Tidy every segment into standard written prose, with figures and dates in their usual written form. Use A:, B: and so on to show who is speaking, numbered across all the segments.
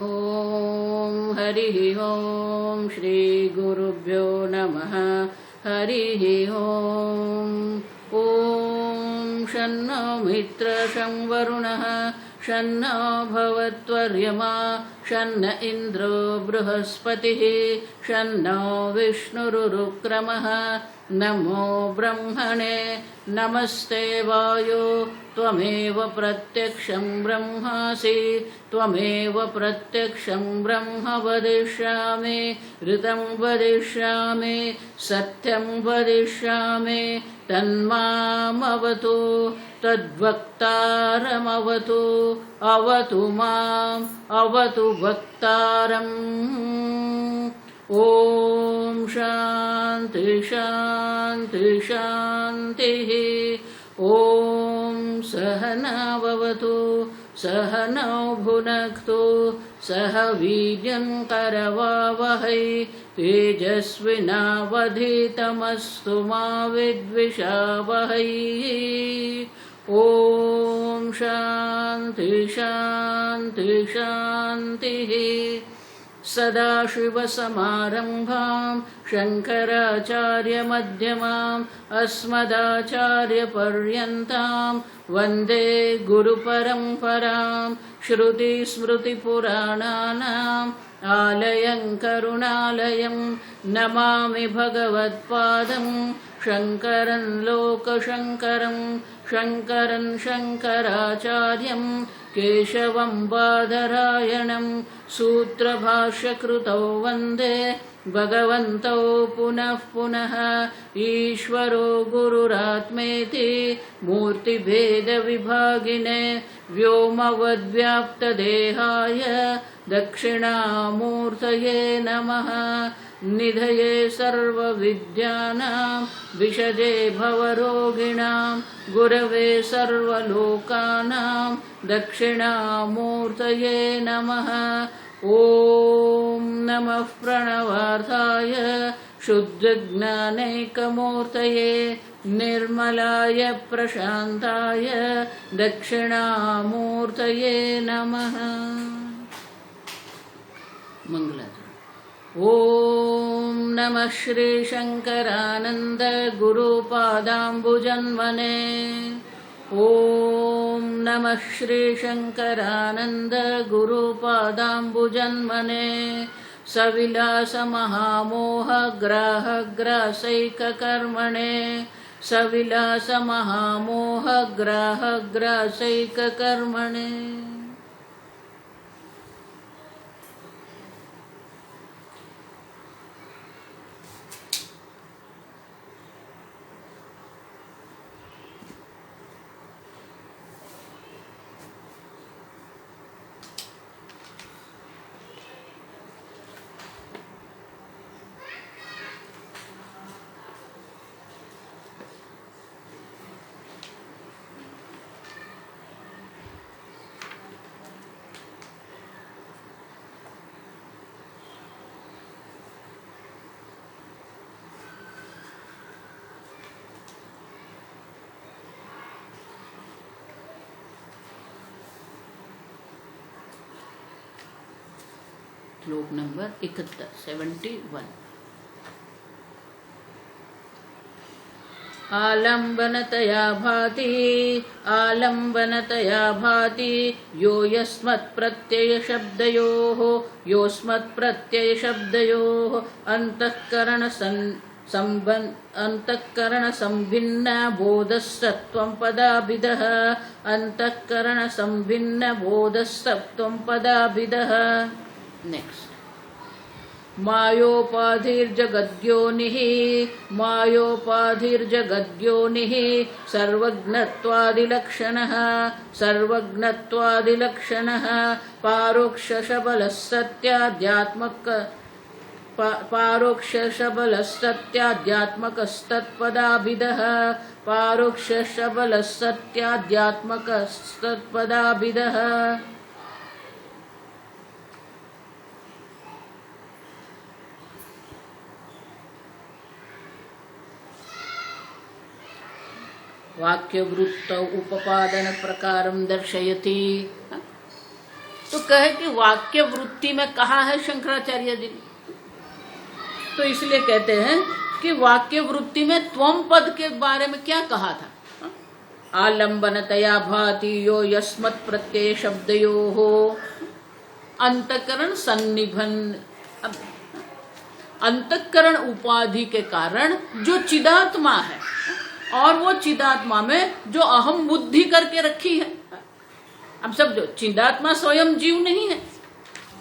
A: ॐ हरिः ॐ श्री गुरुभ्यो नमः। हरिः ॐ शन्नो मित्रः शं वरुणः शन्नो भवत्वर्यमा शन्न इन्द्रो बृहस्पतिः शन्नो विष्णुरुक्रमः। नमो ब्रह्मणे नमस्ते वायो त्वमेव प्रत्यक्षं ब्रह्मासि त्वमेव प्रत्यक्षं ब्रह्म वदिष्यामि ऋतं वदिष्यामि सत्यं वदिष्यामि तन्मामवतु तद्वक्तारमवतु अवतु माम् अवतु वक्तारम्। ॐ शान्ति शान्ति शान्तिः। ॐ सहनाववतु सहनौ भुनक्तु सह वीर्यं करवावहै तेजस्विनावधीतमस्तु मा विद्विषावहै। ॐ शान्ति शान्ति शान्तिः। सदाशिवसमारम्भां शङ्कराचार्यमध्यमाम् अस्मदाचार्यपर्यन्तां वन्दे गुरुपरम्परां। श्रुतिस्मृतिपुराणानाम् आलयं करुणालयं नमामि भगवत्पादं शङ्करं लोकशङ्करं शङ्करं शङ्कराचार्यं केशवं बादरायणं सूत्रभाष्यकृतौ वन्दे भगवन्तौ पुनः पुनः। ईश्वरो गुरुरात्मेति मूर्तिभेदविभागिने व्योमवद्व्याप्तदेहाय दक्षिणामूर्तये नमः। निधये सर्वविद्यानां विशदे भवरोगिणां गुरवे सर्वलोकानां दक्षिणामूर्तये नमः। ॐ नमः प्रणवार्थाय शुद्धज्ञानैकमूर्तये निर्मलाय प्रशान्ताय दक्षिणामूर्तये नमः। मंगलाचरण। ॐ नमः श्री शंकरानंद गुरुपादाम्बुजन्मने। ॐ नमः श्री शंकरानंद गुरुपादाम्बुजन्मने। सविलास महामोह ग्राह ग्रासैककर्मणे सविलास महामोह ग्राह ग्रासैककर्मणे। श्लोक नंबर 71। आलम्बनतया भाति यो यस्मत्प्रत्ययशब्दयोः अन्तःकरणसंभिन्नबोधस्तत्त्वं पदाभिधः अन्तःकरणसंभिन्नबोधस्तत्त्वं पदाभिधः। नेक्स्ट। मायोपाधिर्जगद्योनिः सर्वज्ञत्वादिलक्षणः पारोक्षशबलस्तत्याध्यात्मकस्तत्पदाभिधः पारोक्षशबलस्तत्याध्यात्मकस्तत्पदाभिधः। वाक्यवृत्तौ उपपादन प्रकारं दर्शयति। तो तो कहे कि वाक्य वृत्ति में कहा है शंकराचार्य जी ने, तो इसलिए कहते हैं कि वाक्य वृत्ति में त्वम पद के बारे में क्या कहा था? आलंबनतया भाति यो यस्मत् प्रत्यय शब्दयोः अंतकरण सन्निभन। अंतकरण उपाधि के कारण जो चिदात्मा है और वो चिदात्मा में जो अहम बुद्धि करके रखी है, अब समझो चिदात्मा स्वयं जीव नहीं है,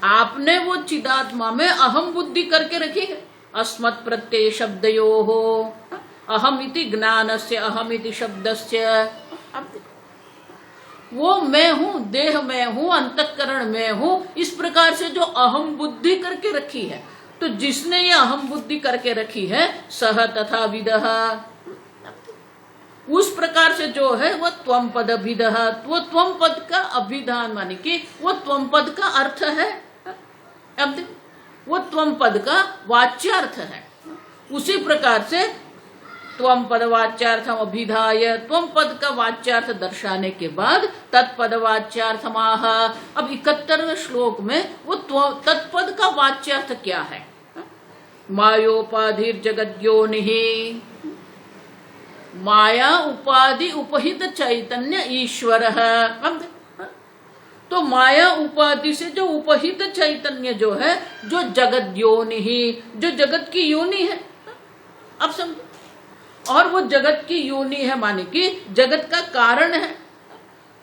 A: आपने वो चिदात्मा में अहम बुद्धि करके रखी है। अस्मत् प्रत्यय शब्दयोः अहम इति ज्ञानस्य अहम इति शब्दस्य, वो मैं हूं, देह मैं हूं, अंतःकरण मैं हूं, इस प्रकार से जो अहम बुद्धि करके रखी है, तो जिसने ये अहम बुद्धि करके रखी है सह तथा विदः, उस प्रकार से जो है वह त्वम पद अभिदः, वो त्वम पद का अभिधान माने कि वो त्वम पद का अर्थ है। अब देखो वो त्वम पद का वाच्यार्थ है। उसी प्रकार से त्वम पद वाच्यार्थम अभिधाय, त्वम पद का वाच्यार्थ दर्शाने के बाद तत्पद वाच्यार्थमाह। अब 71वें श्लोक में वो तत्पद का वाच्यार्थ क्या है? मायोपाधिर जगद्योनिः, माया उपाधि उपहित चैतन्य ईश्वर। तो माया उपाधि से जो उपहित चैतन्य जो है, जो जगत योनि ही, जो जगत की योनि है, अब समझो, और वो जगत की योनि है माने कि जगत का कारण है,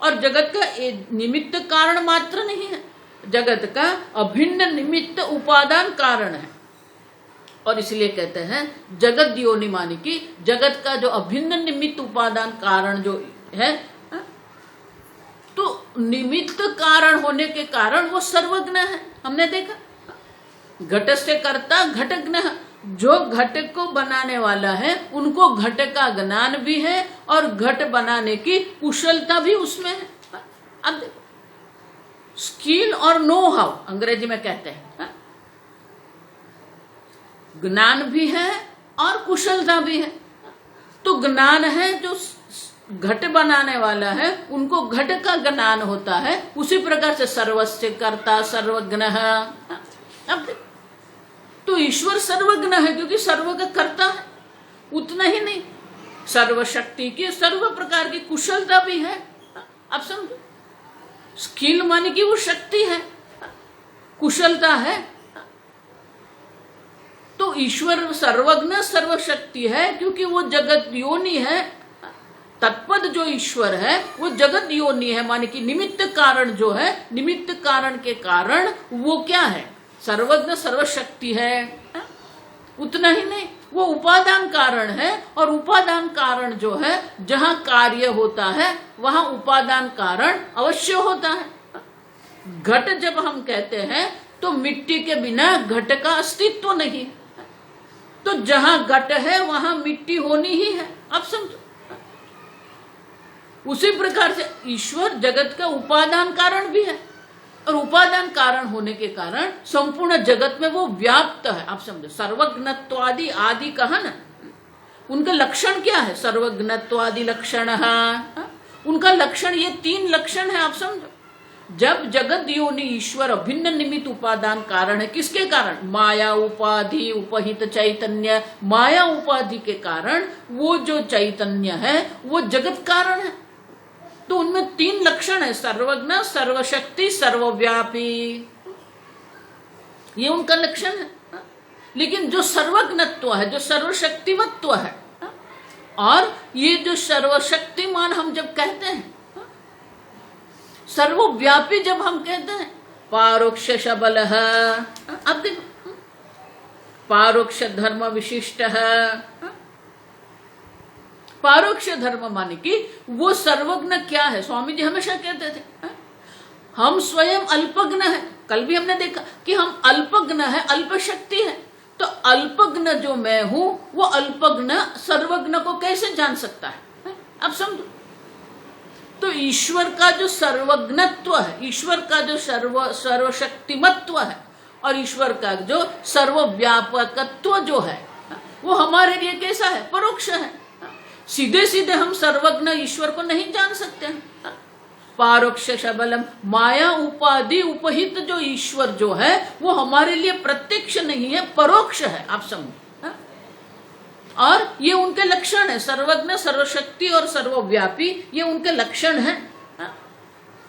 A: और जगत का निमित्त कारण मात्र नहीं है, जगत का अभिन्न निमित्त उपादान कारण है। और इसलिए कहते हैं जगत योनि माने कि जगत का जो अभिन्न निमित्त उपादान कारण जो है, तो निमित्त कारण होने के कारण वो सर्वज्ञ है। हमने देखा घट से कर्ता घटज्ञ, जो घट को बनाने वाला है उनको घट का ज्ञान भी है और घट बनाने की कुशलता भी उसमें है। अब देखो स्किल और नो हाउ अंग्रेजी में कहते हैं, ज्ञान भी है और कुशलता भी है। तो ज्ञान है जो घट बनाने वाला है उनको घट का ज्ञान होता है, उसी प्रकार से सर्वस्य कर्ता सर्वज्ञ। अब तो ईश्वर सर्वज्ञ है क्योंकि सर्व का कर्ता है। उतना ही नहीं, सर्वशक्ति की सर्व प्रकार की कुशलता भी है। अब समझो स्किल माने कि वो शक्ति है, कुशलता है। तो ईश्वर सर्वज्ञ सर्वशक्ति है क्योंकि वो जगत योनि है। तत्पद जो ईश्वर है वो जगत योनि है, माने कि निमित्त कारण जो है, निमित्त कारण के कारण वो क्या है? सर्वज्ञ सर्वशक्ति है। उतना ही नहीं, वो उपादान कारण है, और उपादान कारण जो है जहां कार्य होता है वहां उपादान कारण अवश्य होता है। घट जब हम कहते हैं तो मिट्टी के बिना घट का अस्तित्व नहीं, तो जहां घट है वहां मिट्टी होनी ही है। अब समझो उसी प्रकार से ईश्वर जगत का उपादान कारण भी है, और उपादान कारण होने के कारण संपूर्ण जगत में वो व्याप्त है। आप समझो सर्वज्ञत्वादि आदि कहा ना, उनका लक्षण क्या है? सर्वज्ञत्वादि लक्षण, उनका लक्षण ये 3 लक्षण है। आप समझो जब जगत योनि ईश्वर अभिन्न निमित्त उपादान कारण है, किसके कारण? माया उपाधि उपहित चैतन्य। माया उपाधि के कारण वो जो चैतन्य है वो जगत कारण है। तो उनमें 3 लक्षण है, सर्वज्ञ सर्वशक्ति सर्वव्यापी, ये उनका लक्षण है। लेकिन जो सर्वज्ञत्व है, जो सर्वशक्तिमत्व है, और ये जो सर्वशक्तिमान हम जब कहते हैं, सर्वव्यापी जब हम कहते हैं, पारोक्ष सबल है। अब देखो पारोक्ष धर्म विशिष्ट है। पारोक्ष धर्म माने कि वो सर्वज्ञ क्या है? स्वामी जी हमेशा कहते थे हम स्वयं अल्पज्ञ है। कल भी हमने देखा कि हम अल्पज्ञ है, अल्प शक्ति है। तो अल्पज्ञ जो मैं हूं वो अल्पज्ञ सर्वज्ञ को कैसे जान सकता है? अब समझो तो ईश्वर का जो सर्वज्ञत्व है, ईश्वर का जो सर्वशक्तिमत्व है, और ईश्वर का जो सर्वव्यापकत्व जो है, वो हमारे लिए कैसा है? परोक्ष है। सीधे सीधे हम सर्वज्ञ ईश्वर को नहीं जान सकते हैं। पारोक्ष सबलम, माया उपाधि उपहित जो ईश्वर जो है वो हमारे लिए प्रत्यक्ष नहीं है, परोक्ष है। आप समझो, और ये उनके लक्षण है, सर्वज्ञ, सर्वशक्ति और सर्वव्यापी, ये उनके लक्षण है।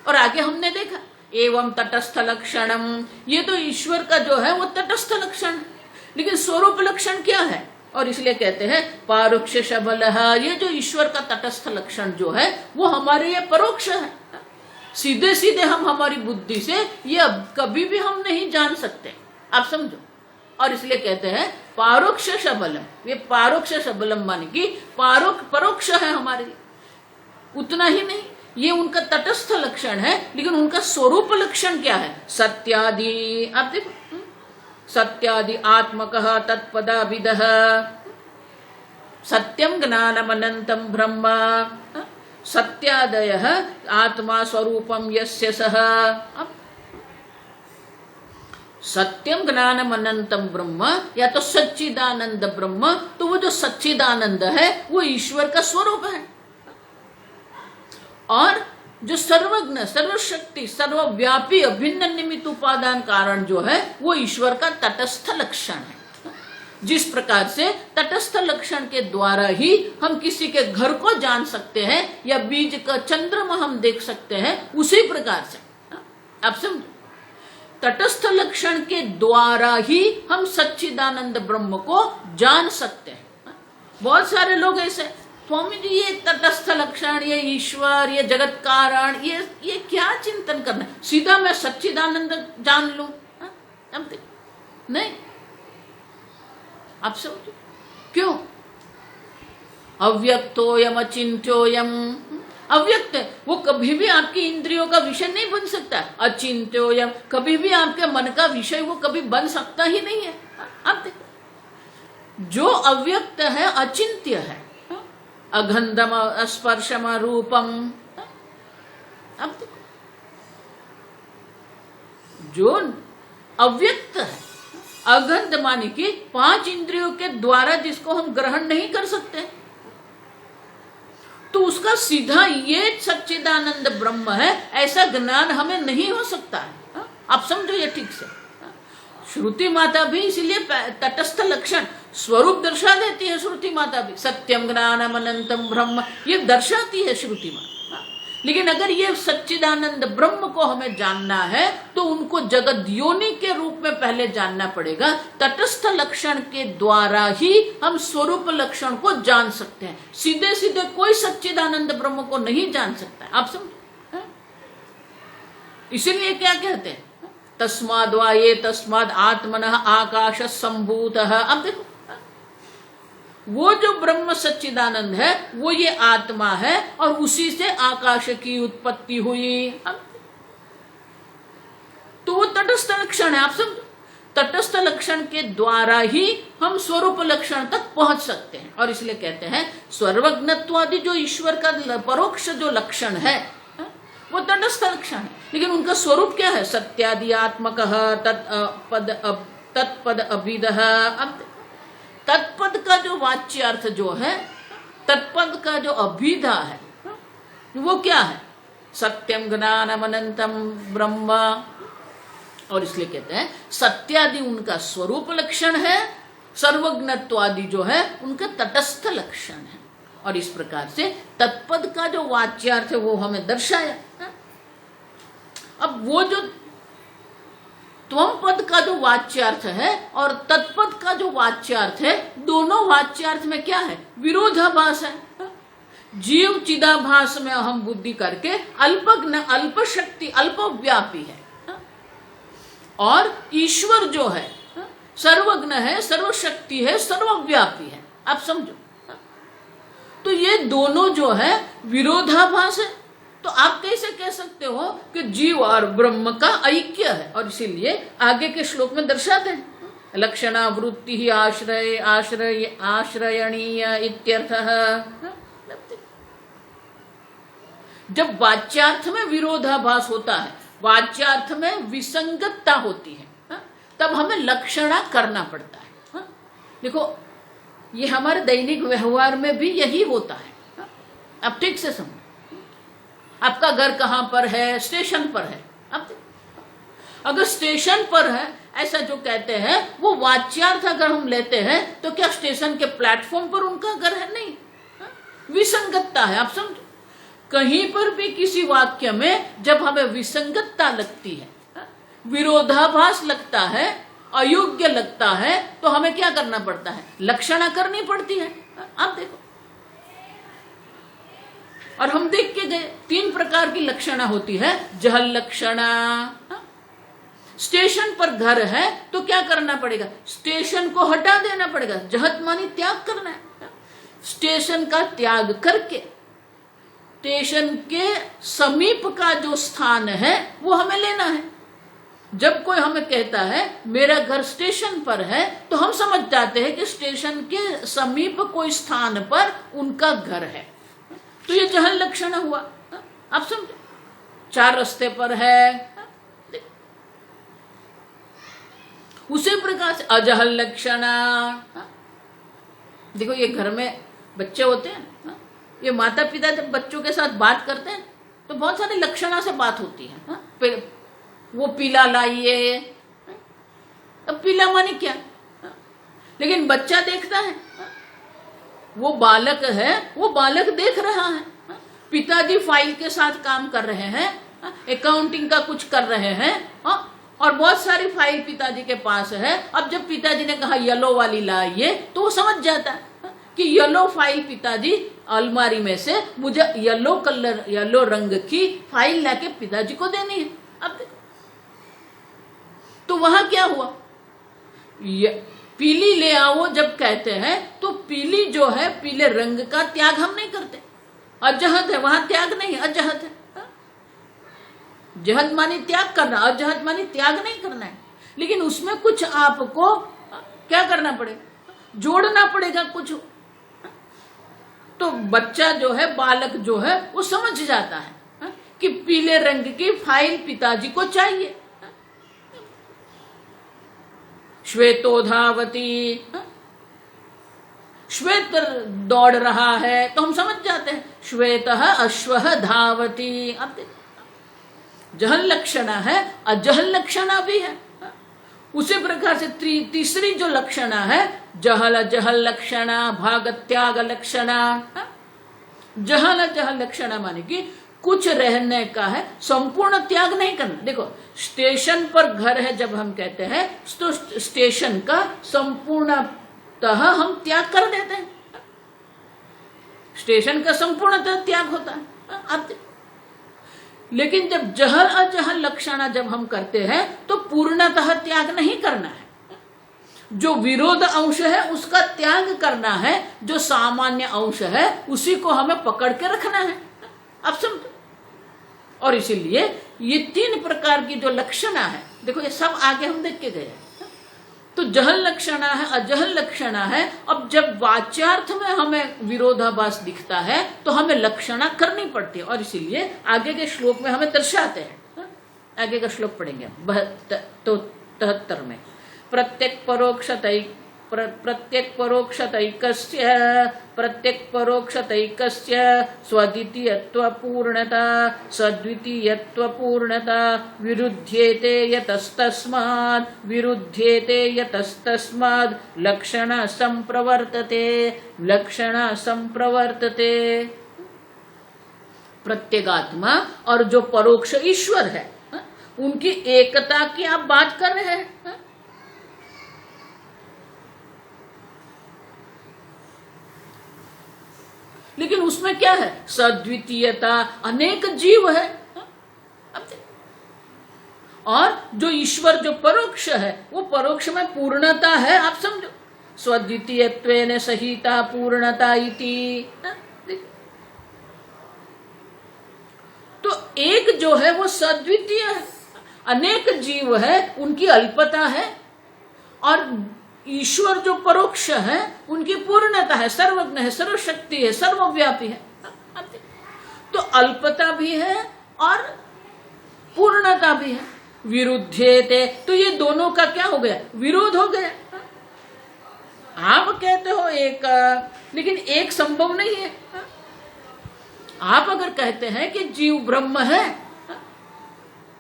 A: और आगे हमने देखा एवं तटस्थ लक्षणम, ये तो ईश्वर का जो है वो तटस्थ लक्षण है, लेकिन स्वरूप लक्षण क्या है? और इसलिए कहते हैं पारोक्ष सबल, ये जो ईश्वर का तटस्थ लक्षण जो है वो हमारे ये परोक्ष है, सीधे सीधे हम हमारी बुद्धि से ये कभी भी हम नहीं जान सकते। आप समझो, और इसलिए कहते हैं पारोक्ष सबलम। ये पारोक्ष सबलम माने कि परोक्ष है हमारे लिए। उतना ही नहीं, ये उनका तटस्थ लक्षण है, लेकिन उनका स्वरूप लक्षण क्या है? सत्यादि। आप देखो, सत्यादि आत्मकः तत्पदाविदः, सत्यम ज्ञानम अनंतम ब्रह्म, सत्यादयः आत्मा स्वरूपम यस्य सः। सत्यम ज्ञानम अनंतम ब्रह्म, या तो सच्चिदानंद ब्रह्म, तो वो जो सच्चिदानंद है वो ईश्वर का स्वरूप है। और जो सर्वज्ञ, सर्वशक्ति, सर्वव्यापी, अभिन्न निमित्त उपादान कारण जो है वो ईश्वर का तटस्थ लक्षण है। जिस प्रकार से तटस्थ लक्षण के द्वारा ही हम किसी के घर को जान सकते हैं या बीज का चंद्रमा हम देख सकते हैं, उसी प्रकार से आप समझो, तटस्थ लक्षण के द्वारा ही हम सच्चिदानंद ब्रह्म को जान सकते हैं। बहुत सारे लोग ऐसे, स्वामी जी ये तटस्थ लक्षण, ये ईश्वर, ये जगत कारण, ये क्या चिंतन करना, सीधा मैं सच्चिदानंद जान लूं? नहीं, आप समझो क्यों? अव्यक्तोयम अचिंत्योयम, अव्यक्त है, वो कभी भी आपकी इंद्रियों का विषय नहीं बन सकता। अचिंत्योयम, कभी भी आपके मन का विषय वो कभी बन सकता ही नहीं है। आप देखो, जो अव्यक्त है, अचिंत्य है, अगंधम स्पर्शम रूपम। अब देखो, जो अव्यक्त है, अगंध माने कि 5 इंद्रियों के द्वारा जिसको हम ग्रहण नहीं कर सकते, तो उसका सीधा ये सच्चिदानंद ब्रह्म है ऐसा ज्ञान हमें नहीं हो सकता है। आप समझो ये ठीक से। श्रुति माता भी इसीलिए तटस्थ लक्षण स्वरूप दर्शा देती है। श्रुति माता भी सत्यम ज्ञानम अनंतम ब्रह्म ये दर्शाती है श्रुति माता। लेकिन अगर ये सच्चिदानंद ब्रह्म को हमें जानना है तो उनको जगत योनि के रूप में पहले जानना पड़ेगा। तटस्थ लक्षण के द्वारा ही हम स्वरूप लक्षण को जान सकते हैं। सीधे सीधे कोई सच्चिदानंद ब्रह्म को नहीं जान सकता। आप समझो, इसीलिए क्या कहते हैं, तस्माद वा ये तस्माद आत्मनः आकाश संभूतः। अब देखो, वो जो ब्रह्म सच्चिदानंद है वो ये आत्मा है और उसी से आकाश की उत्पत्ति हुई। तो वो तटस्थ लक्षण है। आप समझो, तटस्थ लक्षण के द्वारा ही हम स्वरूप लक्षण तक पहुंच सकते हैं। और इसलिए कहते हैं सर्वज्ञत्वादि जो ईश्वर का परोक्ष जो लक्षण है वो तटस्थ लक्षण है। लेकिन उनका स्वरूप क्या है, सत्यादि आत्मकः तत्पद अभिदः। अब तत्पद का जो वाच्यार्थ जो है, तत्पद का जो अभिधा है वो क्या है, सत्यम ज्ञानम अनंतम ब्रह्म। और इसलिए कहते हैं सत्यादि उनका स्वरूप लक्षण है, सर्वज्ञत्वादि जो है उनका तटस्थ लक्षण है। और इस प्रकार से तत्पद का जो वाच्यार्थ है वो हमें दर्शाया। अब वो जो त्वम पद का जो वाच्यार्थ है और तत्पद का जो वाच्यार्थ है, दोनों वाच्यार्थ में क्या है, विरोधाभास है। जीव चिदाभास में हम बुद्धि करके अल्पज्ञ, अल्प शक्ति, अल्पव्यापी है, और ईश्वर जो है सर्वज्ञ है, सर्वशक्ति है, सर्वव्यापी है। आप समझो, तो ये दोनों जो है विरोधाभास है। तो आप कैसे कह सकते हो कि जीव और ब्रह्म का ऐक्य है। और इसीलिए आगे के श्लोक में दर्शाते हैं लक्षणा वृत्ति ही आश्रय आश्रय आश्रयणीय इत्यर्थः। जब वाच्यार्थ में विरोधाभास होता है, वाच्यार्थ में विसंगतता होती है, तब हमें लक्षणा करना पड़ता है। देखो, ये हमारे दैनिक व्यवहार में भी यही होता है। अब ठीक से समझो, आपका घर कहां पर है? स्टेशन पर है। अब अगर स्टेशन पर है ऐसा जो कहते हैं वो वाच्यार्थ अगर हम लेते हैं तो क्या स्टेशन के प्लेटफॉर्म पर उनका घर है? नहीं। विसंगतता है। आप समझो, कहीं पर भी किसी वाक्य में जब हमें विसंगतता लगती है, विरोधाभास लगता है, अयोग्य लगता है, तो हमें क्या करना पड़ता है? लक्षणा करनी पड़ती है। आप देखो, और हम देख के गए 3 प्रकार की लक्षणा होती है। जहल लक्षणा, स्टेशन पर घर है तो क्या करना पड़ेगा? स्टेशन को हटा देना पड़ेगा। जहत मानी त्याग करना है। स्टेशन का त्याग करके स्टेशन के समीप का जो स्थान है वो हमें लेना है। जब कोई हमें कहता है मेरा घर स्टेशन पर है, तो हम समझ जाते हैं कि स्टेशन के समीप कोई स्थान पर उनका घर है। तो ये जहल लक्षण हुआ। आप समझो, 4 रास्ते पर है। उसी प्रकार से अजहल लक्षणा, देखो ये घर में बच्चे होते हैं, ये माता पिता जब बच्चों के साथ बात करते हैं तो बहुत सारी लक्षणा से बात होती है। वो पीला लाइए, अब पीला माने क्या? लेकिन बच्चा देखता है, वो बालक है, वो बालक देख रहा है। पिताजी फाइल के साथ काम कर रहे हैं, अकाउंटिंग का कुछ कर रहे हैं, और बहुत सारी फाइल पिताजी के पास है। अब जब पिताजी ने कहा येलो वाली लाइए, तो वो समझ जाता है कि येलो फाइल पिताजी अलमारी में से मुझे येलो रंग की फाइल लाके पिताजी को देनी है। अब तो वहां क्या हुआ? पीली ले आओ जब कहते हैं तो पीली जो है, पीले रंग का त्याग हम नहीं करते। अजहत है, वहां त्याग नहीं, अजहत है। जहद मानी त्याग करना, अजहद मानी त्याग नहीं करना है। लेकिन उसमें कुछ आपको क्या करना पड़ेगा? जोड़ना पड़ेगा कुछ। तो बच्चा जो है, बालक जो है, वो समझ जाता है कि पीले रंग की फाइल पिताजी को चाहिए। श्वेतो धावती, श्वेत दौड़ रहा है, तो हम समझ जाते हैं श्वेतः अश्वः धावती। अब जहल लक्षणा है, अजहल लक्षणा भी है। उसी प्रकार से तीसरी जो लक्षणा है, जहल अजहल लक्षणा, भाग त्याग लक्षणा। जहल अजहल लक्षणा माने कि कुछ रहने का है, संपूर्ण त्याग नहीं करना। देखो, स्टेशन पर घर है जब हम कहते हैं तो स्टेशन का संपूर्णतः हम त्याग कर देते हैं। स्टेशन का संपूर्णतः त्याग होता है। अब लेकिन जब जहल अजहल लक्षणा जब हम करते हैं तो पूर्णतः त्याग नहीं करना है। जो विरोध अंश है उसका त्याग करना है, जो सामान्य अंश है उसी को हमें पकड़ के रखना है। अब समझो, और इसीलिए ये 3 प्रकार की जो लक्षणा है, देखो ये सब आगे हम देख के गए। तो जहल लक्षणा है, अजहल लक्षणा है। अब जब वाच्यार्थ में हमें विरोधाभास दिखता है तो हमें लक्षणा करनी पड़ती है, और इसीलिए आगे के श्लोक में हमें दर्शाते हैं। आगे का श्लोक पढ़ेंगे 73 में। प्रत्येक परोक्षतैकस्य स्वद्वितीयत्व पूर्णता सद्वितीयत्व विरुध्येते यतस्तस्माद् लक्षण संप्रवर्तते। प्रत्येगात्मा और जो परोक्ष ईश्वर है, उनकी एकता की आप बात कर रहे हैं। लेकिन उसमें क्या है? सद्वितीयता, अनेक जीव है। और जो ईश्वर जो परोक्ष है, वो परोक्ष में पूर्णता है। आप समझो, स्वद्वितीयत्वेन सहिता पूर्णता इति। तो एक जो है वो सद्वितीय है, अनेक जीव है, उनकी अल्पता है, और ईश्वर जो परोक्ष है उनकी पूर्णता है, सर्वज्ञ है, सर्वशक्ति है, सर्वव्यापी है। तो अल्पता भी है और पूर्णता भी है। विरुद्धेते, तो ये दोनों का क्या हो गया? विरोध हो गया। आप कहते हो एक, लेकिन एक संभव नहीं है। आप अगर कहते हैं कि जीव ब्रह्म है,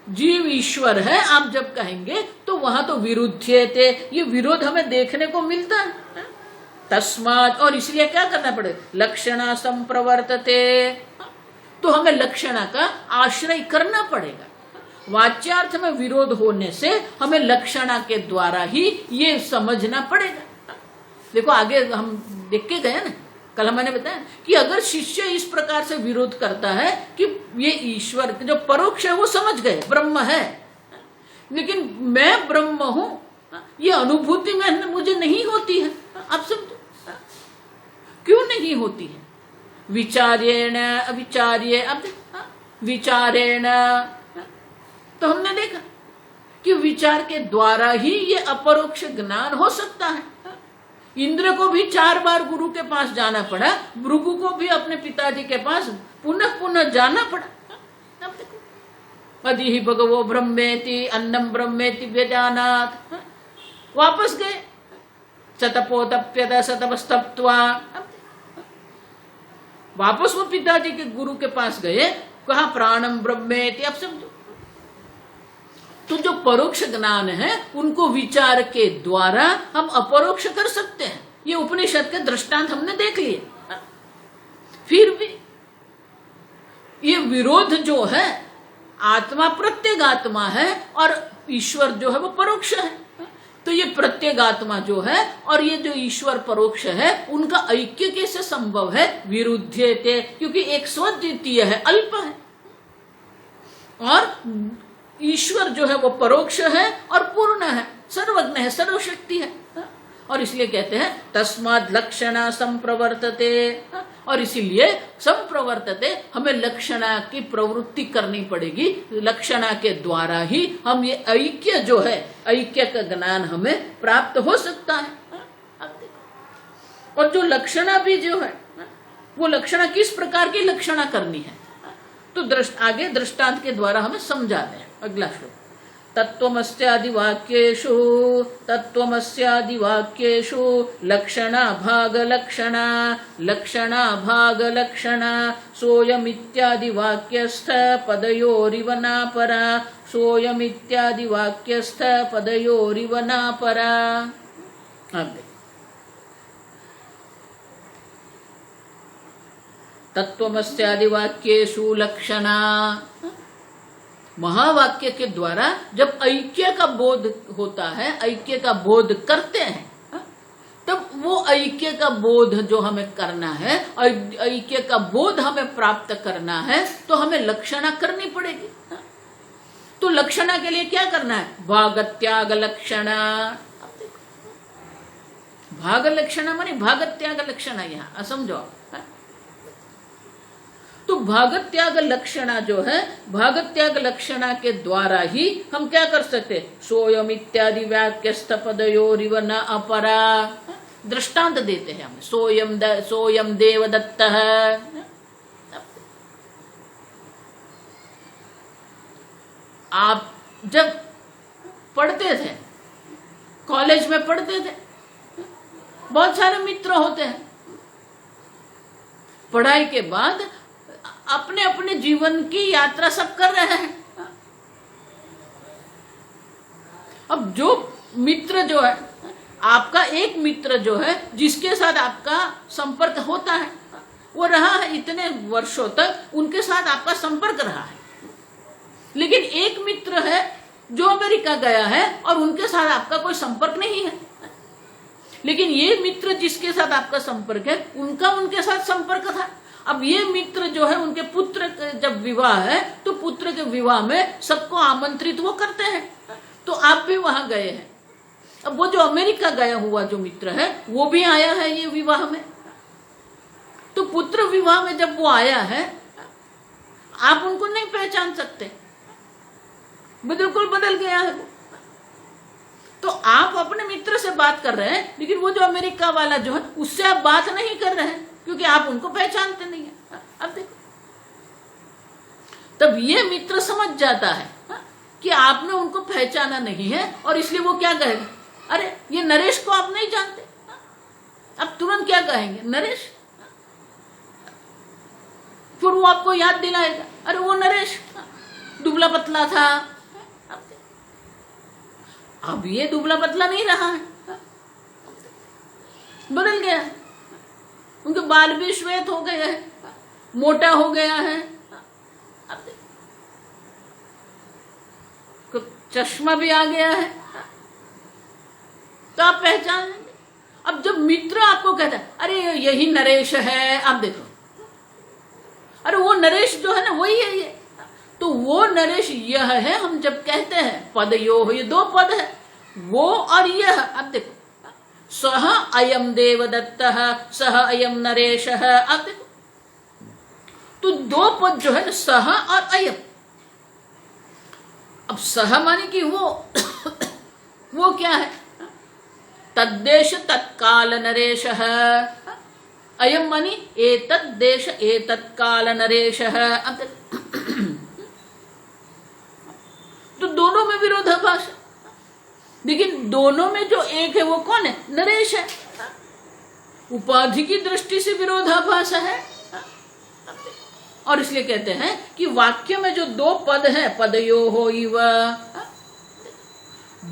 A: जीव ईश्वर है, आप जब कहेंगे तो वहां तो विरुद्धते, ये विरोध हमें देखने को मिलता है। तस्मात्, और इसलिए क्या करना पड़ेगा, लक्षणा संप्रवर्तते, तो हमें लक्षणा का आश्रय करना पड़ेगा। वाच्यार्थ में विरोध होने से हमें लक्षणा के द्वारा ही ये समझना पड़ेगा। देखो आगे हम देख के गए ना, कल मैंने बताया कि अगर शिष्य इस प्रकार से विरोध करता है कि ये ईश्वर जो परोक्ष है वो समझ गए ब्रह्म है, लेकिन मैं ब्रह्म हूं, ये अनुभूति में मुझे नहीं होती है, आप समझो क्यों नहीं होती है, विचारेण अविचार्य, अब विचारेण, तो हमने देखा कि विचार के द्वारा ही ये अपरोक्ष ज्ञान हो सकता है। इंद्र को भी 4 बार गुरु के पास जाना पड़ा, भृगु को भी अपने पिताजी के पास पुनः पुनः जाना पड़ा। अब देखो, अदि ही भगवो ब्रह्मेति अन्नम ब्रह्मेति व्यजानात्, वापस गए, सतपोतप्यत सतपस्तप्त्वा, वापस वो पिताजी के गुरु के पास गए, कहा प्राणम ब्रह्मेति। अब समझो, तो जो परोक्ष ज्ञान है उनको विचार के द्वारा हम अपरोक्ष कर सकते हैं। ये उपनिषद के दृष्टांत हमने देख लिए। फिर भी ये विरोध जो है, आत्मा प्रत्येगात्मा है और ईश्वर जो है वो परोक्ष है, तो ये प्रत्येगात्मा जो है और ये जो ईश्वर परोक्ष है उनका ऐक्य कैसे संभव है, विरुद्धते, क्योंकि एक स्वद्वितीय है, अल्प है, और ईश्वर जो है वो परोक्ष है और पूर्ण है, सर्वज्ञ है, सर्वशक्ति है, और इसलिए कहते हैं तस्माद् लक्षणा संप्रवर्तते, और इसीलिए संप्रवर्तते, हमें लक्षणा की प्रवृत्ति करनी पड़ेगी। लक्षणा के द्वारा ही हम ये ऐक्य जो है, ऐक्य का ज्ञान हमें प्राप्त हो सकता है। और जो लक्षणा भी जो है वो लक्षणा किस प्रकार की लक्षणा करनी है, तो आगे दृष्टांत के द्वारा हमें समझा दें। अगला श्लोक, तत्त्वमस्यादिवाक्येषु तत्त्वमस्यादिवाक्येषु लक्षणा भागलक्षणा लक्षणा भागलक्षणा सोऽयमित्यादिवाक्यस्थ पदयोरिव नापरा सोऽयमित्यादिवाक्यस्थ पदयोरिव नापरा। तत्त्वमस्यादिवाक्येषु लक्षणा, महावाक्य के द्वारा जब ऐक्य का बोध होता है, ऐक्य का बोध करते हैं, तब वो ऐक्य का बोध जो हमें करना है, ऐक्य का बोध हमें प्राप्त करना है, तो हमें लक्षणा करनी पड़ेगी। तो लक्षणा के लिए क्या करना है, भाग त्याग लक्षणा। भाग लक्षणा माने भाग त्याग लक्षणा, यहाँ समझो। तो भागत त्याग लक्षणा जो है, भागत त्याग लक्षणा के द्वारा ही हम क्या कर सकते, सोयम इत्यादि वाक्यस्थ पदयोरिव न अपरा, दृष्टांत देते हैं हम, सोयम देवदत्त है। आप जब पढ़ते थे, कॉलेज में पढ़ते थे, बहुत सारे मित्र होते हैं, पढ़ाई के बाद अपने अपने जीवन की यात्रा सब कर रहे हैं। अब जो मित्र जो है, आपका एक मित्र जो है जिसके साथ आपका संपर्क होता है, वो रहा है इतने वर्षों तक, उनके साथ आपका संपर्क रहा है। लेकिन एक मित्र है जो अमेरिका गया है और उनके साथ आपका कोई संपर्क नहीं है। लेकिन ये मित्र जिसके साथ आपका संपर्क है, उनका उनके साथ संपर्क था। अब ये मित्र जो है, उनके पुत्र जब विवाह है तो पुत्र के विवाह में सबको आमंत्रित वो करते हैं, तो आप भी वहां गए हैं। अब वो जो अमेरिका गया हुआ जो मित्र है वो भी आया है ये विवाह में, तो पुत्र विवाह में जब वो आया है, आप उनको नहीं पहचान सकते, बिल्कुल बदल गया है वो। तो आप अपने मित्र से बात कर रहे हैं, लेकिन वो जो अमेरिका वाला जो है उससे आप बात नहीं कर रहे हैं, क्योंकि आप उनको पहचानते नहीं है। अब देखो, तब ये मित्र समझ जाता है कि आपने उनको पहचाना नहीं है, और इसलिए वो क्या कहेगा, अरे ये नरेश को आप नहीं जानते। अब तुरंत क्या कहेंगे, नरेश। फिर वो आपको याद दिलाएगा, अरे वो नरेश दुबला पतला था, अब ये दुबला पतला नहीं रहा है, बदल गया है, उनके बाल भी श्वेत हो गए हैं, मोटा हो गया है, चश्मा भी आ गया है, तो आप पहचान लेंगे। अब जब मित्र आपको कहता है अरे यही नरेश है, आप देखो अरे वो नरेश जो है ना वही है ये, तो वो नरेश यह है। हम जब कहते हैं पदयो, ये दो पद है, वो और यह, आप देखो सह अयम देवदत्तः सह अयम नरेशः, आप देखो तो दो पद जो है ना सह और अयम। अब सह माने कि वो क्या है, तद्देश तत्काल नरेशः, अयम मानी एतत् देश एतत्काल नरेशः। अब तो दोनों में विरोधाभास है, लेकिन दोनों में जो एक है वो कौन है, नरेश है। उपाधि की दृष्टि से विरोधाभास है, और इसलिए कहते हैं कि वाक्य में जो दो पद है, पदयो हो इव,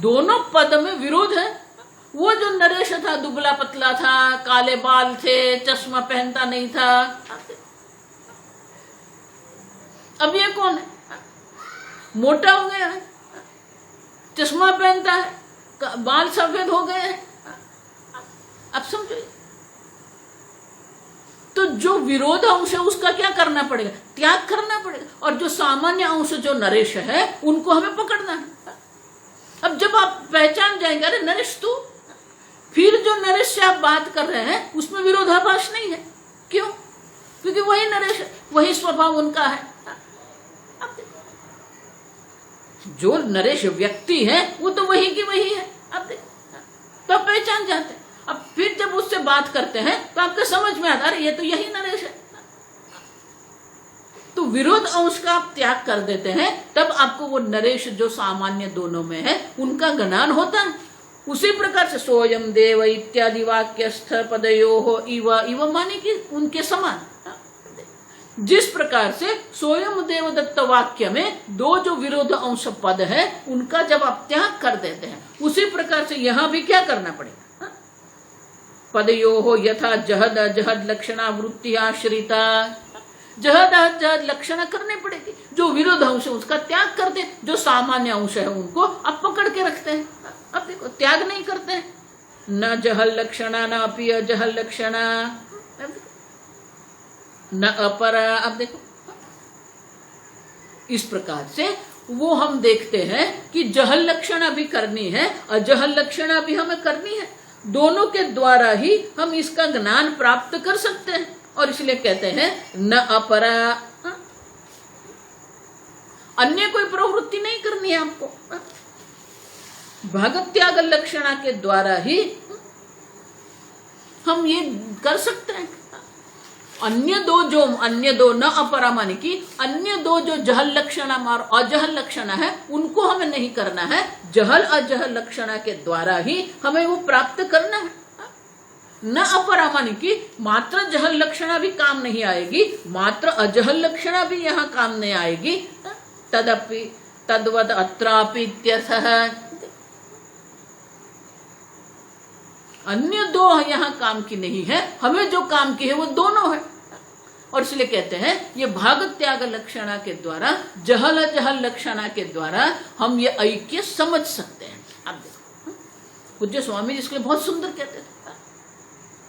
A: दोनों पद में विरोध है। वो जो नरेश था दुबला पतला था, काले बाल थे, चश्मा पहनता नहीं था, अब ये कौन है, मोटा हो गया है, चश्मा पहनता है, बाल सफेद हो गए हैं। अब समझो, तो जो विरोध अंश है उसका क्या करना पड़ेगा, त्याग करना पड़ेगा, और जो सामान्य अंश जो नरेश है उनको हमें पकड़ना है। अब जब आप पहचान जाएंगे अरे नरेश तू, फिर जो नरेश से आप बात कर रहे हैं उसमें विरोधाभास नहीं है। क्यों? क्योंकि वही नरेश है, वही स्वभाव उनका है। जो नरेश व्यक्ति है वो तो वही की वही है, आप देखो तो आप पहचान जाते हैं। अब फिर जब उससे बात करते हैं तो आपको समझ में आता है अरे ये तो यही नरेश है। तो विरोध अंश का आप त्याग कर देते हैं, तब आपको वो नरेश जो सामान्य दोनों में है उनका ज्ञान होता है। उसी प्रकार से सोयम देव इत्यादि वाक्यस्थ पदयो हो इव माने कि उनके समान। जिस प्रकार से सोयम देवदत्त वाक्य में दो जो विरोध अंश पद है उनका जब आप त्याग कर देते हैं, उसी प्रकार से यहां भी क्या करना पड़ेगा, पदयो हो यथा जहद अजहद लक्षणा वृत्ति आश्रिता, जहद अजहद लक्षणा करने पड़ेगी। जो विरोध अंश है उसका त्याग कर दे, जो सामान्य अंश है उनको आप पकड़ के रखते हैं। अब देखो त्याग नहीं करते हैं, न जहल लक्षणा न अपि अजहल लक्षणा न अपर। अब देखो इस प्रकार से वो हम देखते हैं कि जहल लक्षणा भी करनी है, अजहल लक्षणा भी हमें करनी है। दोनों के द्वारा ही हम इसका ज्ञान प्राप्त कर सकते हैं, और इसलिए कहते हैं न अपरा, अन्य कोई प्रवृत्ति नहीं करनी है आपको। भागत त्याग लक्षणा के द्वारा ही हम ये कर सकते हैं। अन्य दो न अपरा माने कि अन्य दो जो जहल लक्षणा और अजहल लक्षणा है उनको हमें नहीं करना है, जहल अजहल लक्षणा के द्वारा ही हमें वो प्राप्त करना है। न अपरा माने कि मात्र जहल लक्षणा भी काम नहीं आएगी, मात्र अजहल लक्षणा भी यहाँ काम नहीं आएगी। तदपि तद्वद अत्रापि इत्यर्थः, अन्य दो यहाँ काम की नहीं है, हमें जो काम की है वो दोनों है। और इसलिए कहते हैं ये भाग त्याग लक्षणा के द्वारा, जहल अजहल लक्षणा के द्वारा हम ये ऐक्य समझ सकते हैं। अब देखो पूज्य स्वामी जी इसके लिए बहुत सुंदर कहते थे।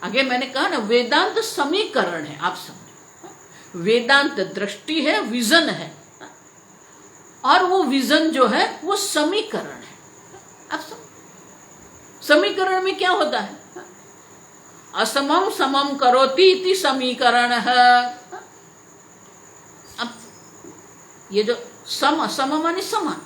A: आगे मैंने कहा ना वेदांत समीकरण है, आप समझो वेदांत दृष्टि है, विजन है, और वो विजन जो है वो समीकरण है। अब समीकरण में क्या होता है, असमम समम करोति इति समीकरण है। अब ये जो सम माने समान,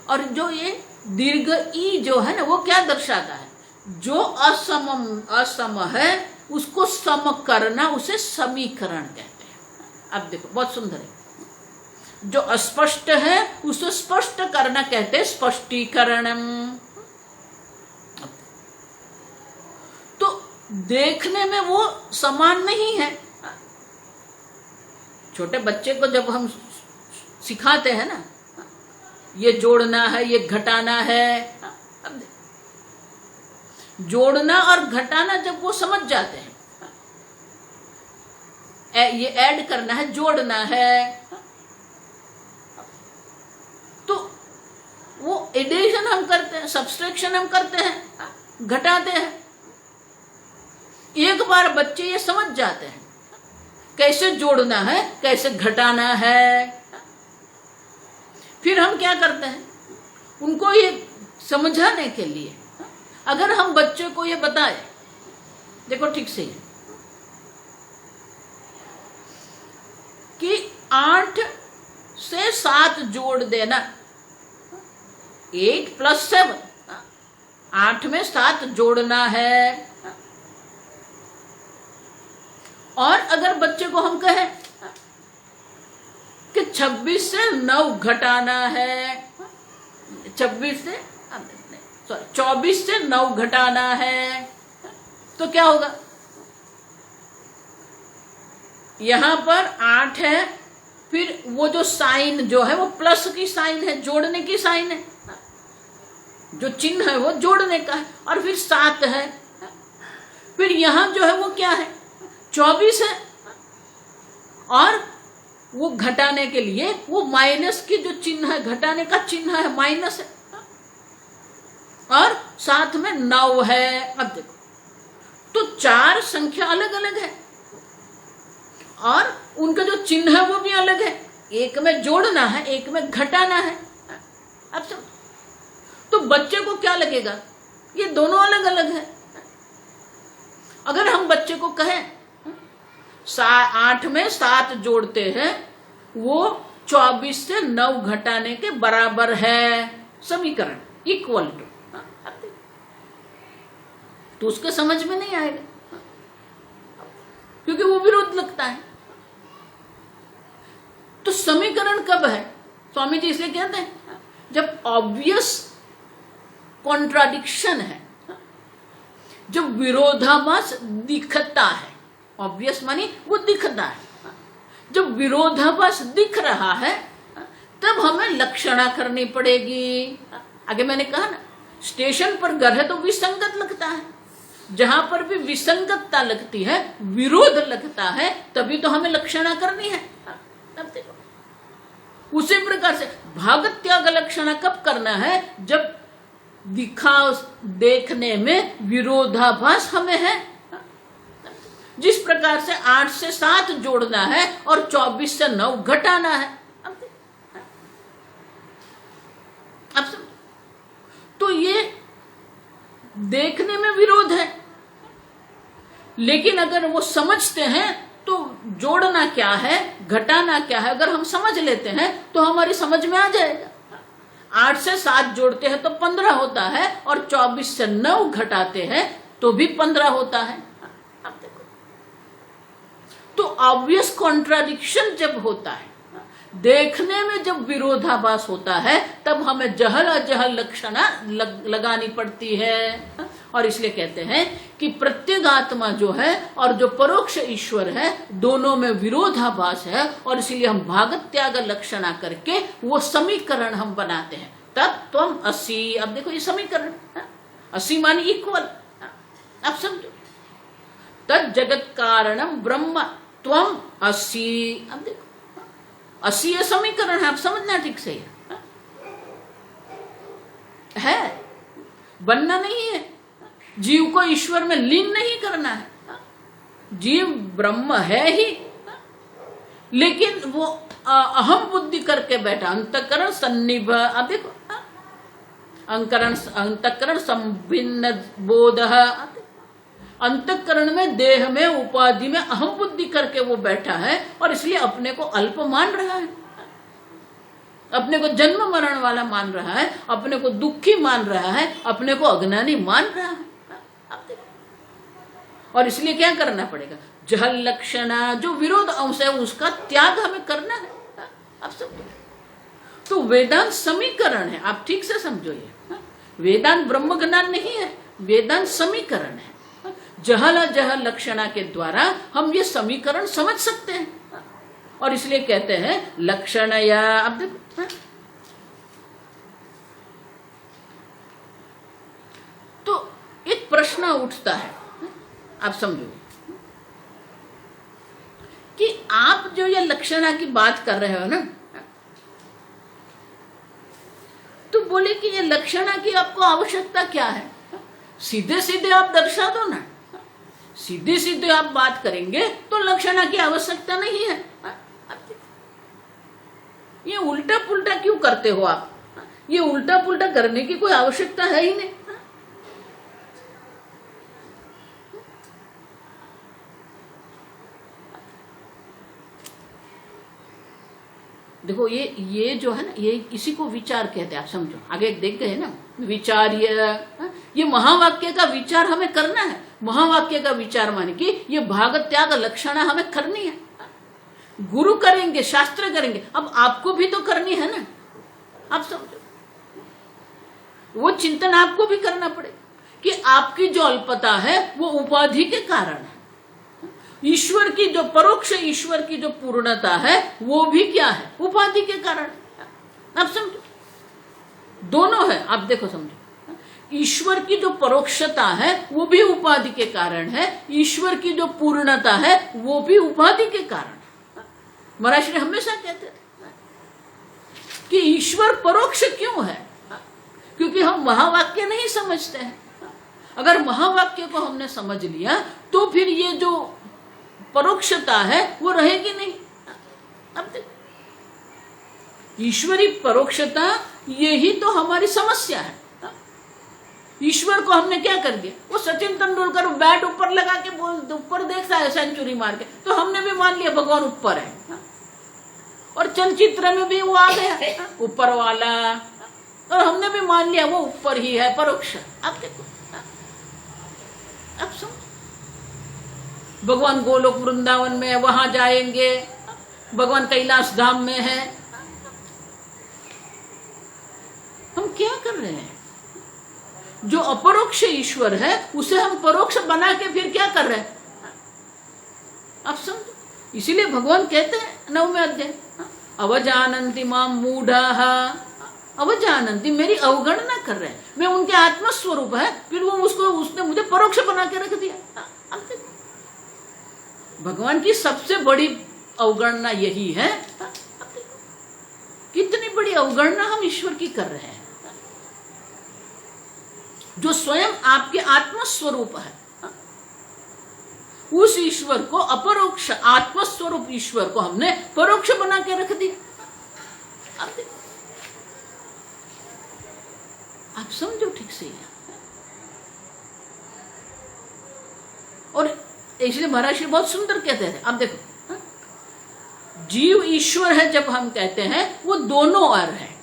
A: और जो ये दीर्घ ई जो है ना वो क्या दर्शाता है, जो असम है उसको सम करना, उसे समीकरण कहते हैं। अब देखो बहुत सुंदर है, जो अस्पष्ट है उसे स्पष्ट करना कहते हैं स्पष्टीकरणम। तो देखने में वो समान नहीं है, छोटे बच्चे को जब हम सिखाते हैं ना, ये जोड़ना है, ये घटाना है, अब जोड़ना और घटाना जब वो समझ जाते हैं, ये ऐड करना है, जोड़ना है, तो वो एडिशन हम करते हैं, सब्सट्रैक्शन हम करते हैं, घटाते हैं। एक बार बच्चे ये समझ जाते हैं कैसे जोड़ना है, कैसे घटाना है, फिर हम क्या करते हैं, उनको ये समझाने के लिए अगर हम बच्चे को ये बताएं, देखो ठीक से कि 8 से 7 जोड़ देना, 8 + 7, 8 में 7 जोड़ना है। और अगर बच्चे को हम कहें कि 26 से 9 घटाना है, 24 से 9 घटाना है, तो क्या होगा, यहां पर 8 है, फिर वो जो साइन जो है वो प्लस की साइन है, जोड़ने की साइन है, जो चिन्ह है वो जोड़ने का है, और फिर 7 है, फिर यहां जो है वो क्या है, 24 है, और वो घटाने के लिए वो माइनस की जो चिन्ह है, घटाने का चिन्ह है, माइनस है, और साथ में 9 है। अब देखो तो 4 संख्या अलग अलग है और उनका जो चिन्ह है वो भी अलग है, एक में जोड़ना है, एक में घटाना है। अब सब तो बच्चे को क्या लगेगा, ये दोनों अलग अलग है। अगर हम बच्चे को कहें 8 में 7 जोड़ते हैं, वो 24 से 9 घटाने के बराबर है, समीकरण इक्वल टू, तो उसके समझ में नहीं आएगा क्योंकि वो विरोध लगता है। तो समीकरण कब है, स्वामी जी इसलिए कहते हैं जब ऑब्वियस कॉन्ट्राडिक्शन है, जब विरोधाभास दिखता है, ऑब्वियस मानी वो दिखता है, जब विरोधाभास दिख रहा है तब हमें लक्षणा करनी पड़ेगी। आगे मैंने कहा ना, स्टेशन पर घर है तो विसंगत लगता है, जहां पर भी विसंगतता लगती है, विरोध लगता है, तभी तो हमें लक्षणा करनी है। अब देखो उसी प्रकार से भागत त्याग लक्षणा कब करना है, जब दिखा देखने में विरोधाभास हमें है। जिस प्रकार से 8 से 7 जोड़ना है और 24 से 9 घटाना है। अब तो ये देखने में विरोध है, लेकिन अगर वो समझते हैं तो जोड़ना क्या है, घटाना क्या है, अगर हम समझ लेते हैं तो हमारी समझ में आ जाएगा। 8 से 7 जोड़ते हैं तो 15 होता है, और 24 से 9 घटाते हैं तो भी 15 होता है। अब देखो तो ऑब्वियस कॉन्ट्राडिक्शन जब होता है, देखने में जब विरोधाभास होता है, तब हमें जहल अजहल लक्षणा लगानी पड़ती है। और इसलिए कहते हैं कि प्रत्येक आत्मा जो है और जो परोक्ष ईश्वर है, दोनों में विरोधाभास है, और इसीलिए हम भागत त्याग लक्षणा करके वो समीकरण हम बनाते हैं। तब त्वम असि, अब देखो ये समीकरण, असि मानी इक्वल। अब समझो, तद जगत कारणम ब्रह्म त्वम असि। अब देखो असि ये समीकरण है, आप समझना ठीक से है, बनना नहीं है, जीव को ईश्वर में लीन नहीं करना है। जीव ब्रह्म है ही, लेकिन वो अहम बुद्धि करके बैठा, अंतकरण सन्निभ। अब देखो अंतकरण संभिन्न बोध, अंतकरण में देह में उपाधि में अहम बुद्धि करके वो बैठा है, और इसलिए अपने को अल्प मान रहा है, अपने को जन्म मरण वाला मान रहा है, अपने को दुखी मान रहा है, अपने को अज्ञानी मान रहा है। और इसलिए क्या करना पड़ेगा, जहल लक्षणा जो विरोध अंश है उसका त्याग हमें करना है। अब सब तो वेदांत समीकरण है, आप ठीक से समझो, ये वेदांत ब्रह्म ज्ञान नहीं है, वेदांत समीकरण है। जहल अजहल लक्षणा के द्वारा हम ये समीकरण समझ सकते हैं, और इसलिए कहते हैं लक्षणया। अब देखो, तो एक प्रश्न उठता है, आप समझो कि आप जो ये लक्षणा की बात कर रहे हो ना, तो बोले कि ये लक्षणा की आपको आवश्यकता क्या है? सीधे सीधे आप दर्शा दो ना, सीधे सीधे आप बात करेंगे तो लक्षणा की आवश्यकता नहीं है। ये उल्टा पुल्टा क्यों करते हो आप? ये उल्टा पुल्टा करने की कोई आवश्यकता है ही नहीं। देखो ये जो है ना, ये इसी को विचार कहते हैं, आप समझो। आगे देख गए ना, विचार्य, ये महावाक्य का विचार हमें करना है। महावाक्य का विचार माने कि ये भाग त्याग लक्षणा हमें करनी है। गुरु करेंगे, शास्त्र करेंगे, अब आपको भी तो करनी है ना, आप समझो। वो चिंतन आपको भी करना पड़े कि आपकी जो अल्पता है वो उपाधि के कारण है। ईश्वर की जो परोक्ष, ईश्वर की जो पूर्णता है वो भी क्या है? उपाधि के कारण। आप समझो, दोनों है। आप देखो, समझो, ईश्वर की जो परोक्षता है वो भी उपाधि के कारण है, ईश्वर की जो पूर्णता है वो भी उपाधि के कारण। महाराज श्री हमेशा कहते थे कि ईश्वर परोक्ष क्यों है? क्योंकि हम महावाक्य नहीं समझते हैं। अगर महावाक्य को हमने समझ लिया तो फिर ये जो परोक्षता है वो रहेगी नहीं। अब ईश्वरी परोक्षता, यही तो हमारी समस्या है। ईश्वर को हमने क्या कर दिया? वो सचिन तेंदुलकर बैट ऊपर लगा के बोल ऊपर देखता है सेंचुरी मार के, तो हमने भी मान लिया भगवान ऊपर है। और चलचित्र में भी वो आ गया ऊपर वाला, और हमने भी मान लिया वो ऊपर ही है, परोक्ष। अब देखो, अब सुन, भगवान गोलोक वृंदावन में है, वहां जाएंगे, भगवान कैलाश धाम में है। हम क्या कर रहे हैं? जो अपरोक्ष ईश्वर है उसे हम परोक्ष बना के फिर क्या कर रहे हैं? आप समझो, इसीलिए भगवान कहते हैं 9वें अध्याय, अवजानन्ति माम मूढ़ाः, अवजानन्ति, मेरी अवगणना कर रहे हैं। मैं उनके आत्मस्वरूप है, फिर वो उसने मुझे परोक्ष बना के रख दिया। भगवान की सबसे बड़ी अवगणना यही है। कितनी बड़ी अवगणना हम ईश्वर की कर रहे हैं, जो स्वयं आपके आत्मस्वरूप है। उस ईश्वर को, अपरोक्ष आत्मस्वरूप ईश्वर को हमने परोक्ष बना के रख दिया। आप समझो ठीक से। और इसलिए महाराज श्री बहुत सुंदर कहते थे। अब देखो, जीव ईश्वर है जब हम कहते हैं, वो दोनों ओर है।